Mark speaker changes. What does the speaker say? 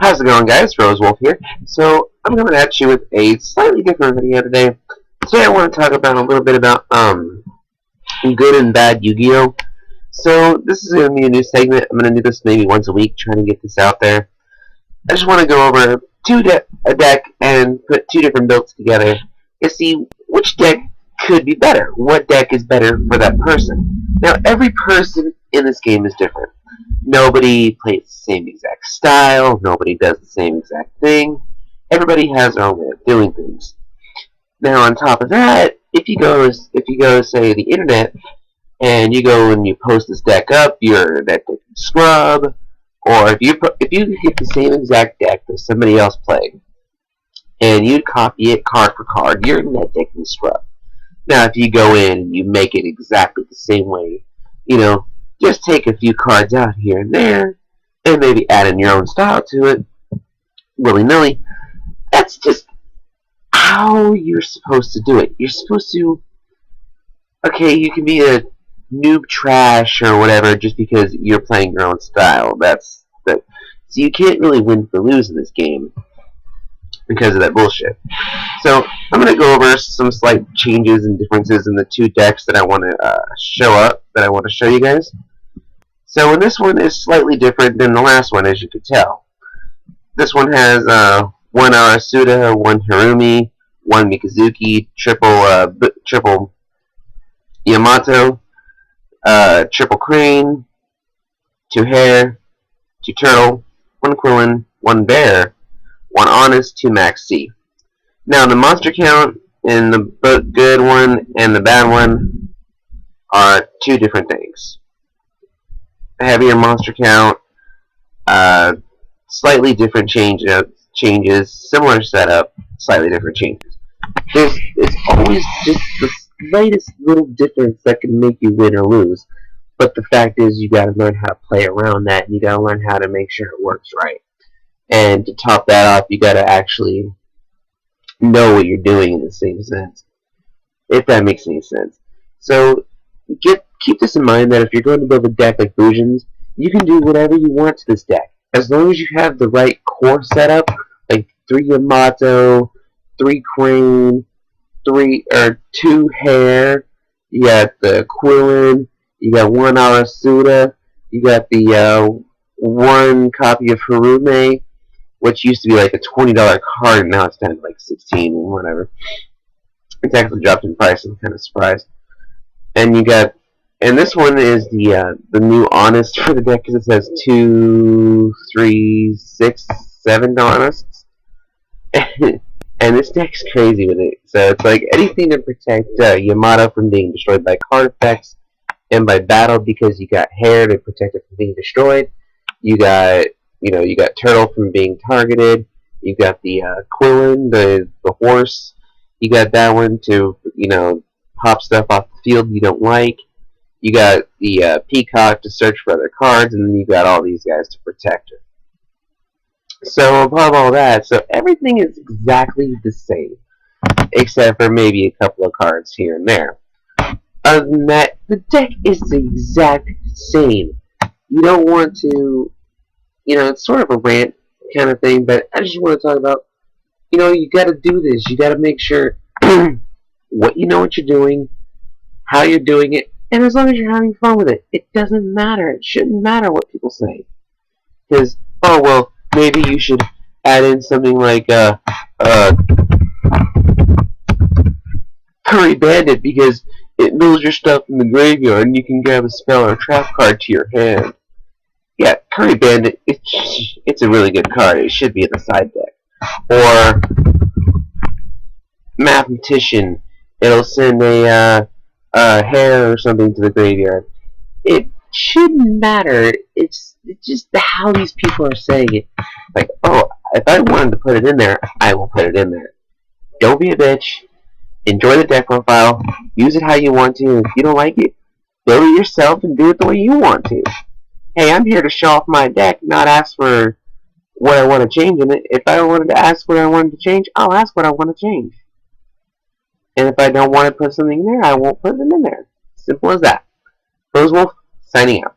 Speaker 1: How's it going, guys? Wolf here. So I'm coming at you with a slightly different video today. Today I want to talk about a little bit about good and bad Yu-Gi-Oh. So this is going to be a new segment. I'm going to do this maybe once a week, trying to get this out there. I just want to go over a deck and put two different builds together to see which deck could be better. What deck is better for that person? Now, every person in this game is different. Nobody plays the same exact style. Nobody does the same exact thing. Everybody has their own way of doing things. Now, on top of that, if you go say the internet and you go and you post this deck up, your deck can scrub, or if you get the same exact deck that somebody else played and you copy it card for card, your net deck can scrub. Now, if you go in and you make it exactly the same way, just take a few cards out here and there, and maybe add in your own style to it, willy-nilly. That's just how you're supposed to do it. You're supposed to, okay, you can be a noob trash or whatever just because you're playing your own style. So you can't really win for lose in this game because of that bullshit. So I'm going to go over some slight changes and differences in the two decks that I want to show you guys. So in this one is slightly different than the last one, as you can tell. This one has one Arasuda, one Harumi, one Mikazuki, triple Yamato, triple Crane, two Hare, two Turtle, one Quillen, one Bear, one Honest, two Max C. Now the monster count in the good one and the bad one are two different things. Heavier monster count, slightly different changes, similar setup, slightly different changes. It's always just the slightest little difference that can make you win or lose. But the fact is, you got to learn how to play around that, and you got to learn how to make sure it works right. And to top that off, you got to actually know what you're doing in the same sense, if that makes any sense. So keep this in mind that if you're going to build a deck like Bujin's, you can do whatever you want to this deck. As long as you have the right core setup, like 3 Yamato, 3 Crane, 2 Hare, you got the Quillen, you got 1 Arasuda, you got the 1 copy of Harume, which used to be like a $20 card, and now it's down to like $16, whatever. It's actually dropped in price, I'm kind of surprised. And this one is the new Honest for the deck, because it says 2, 3, 6, 7 Honests. And this deck's crazy with it. So it's like anything to protect Yamato from being destroyed by card effects and by battle, because you got Hare to protect it from being destroyed. You got Turtle from being targeted. You got the Quillen, the horse. You got that one to pop stuff off the field you don't like. You got the Peacock to search for other cards, and then you got all these guys to protect her. So above all that, so everything is exactly the same, except for maybe a couple of cards here and there. Other than that, the deck is the exact same. You don't want to, it's sort of a rant kind of thing, but I just want to talk about, you got to do this. You got to make sure what you're doing, how you're doing it, and as long as you're having fun with it, it doesn't matter. It shouldn't matter what people say. Because, oh, well, maybe you should add in something like Curry Bandit, because it mills your stuff in the graveyard and you can grab a spell or a trap card to your hand. Yeah, Curry Bandit, it's a really good card. It should be in the side deck. Or Mathematician, it'll send a Hare or something to the graveyard. It shouldn't matter. It's just how these people are saying it. Like, oh, if I wanted to put it in there, I will put it in there. Don't be a bitch. Enjoy the deck profile. Use it how you want to. If you don't like it, build it yourself and do it the way you want to. Hey, I'm here to show off my deck, not ask for what I want to change in it. If I wanted to ask what I wanted to change, I'll ask what I want to change. And if I don't want to put something in there, I won't put them in there. Simple as that. Wolf, signing out.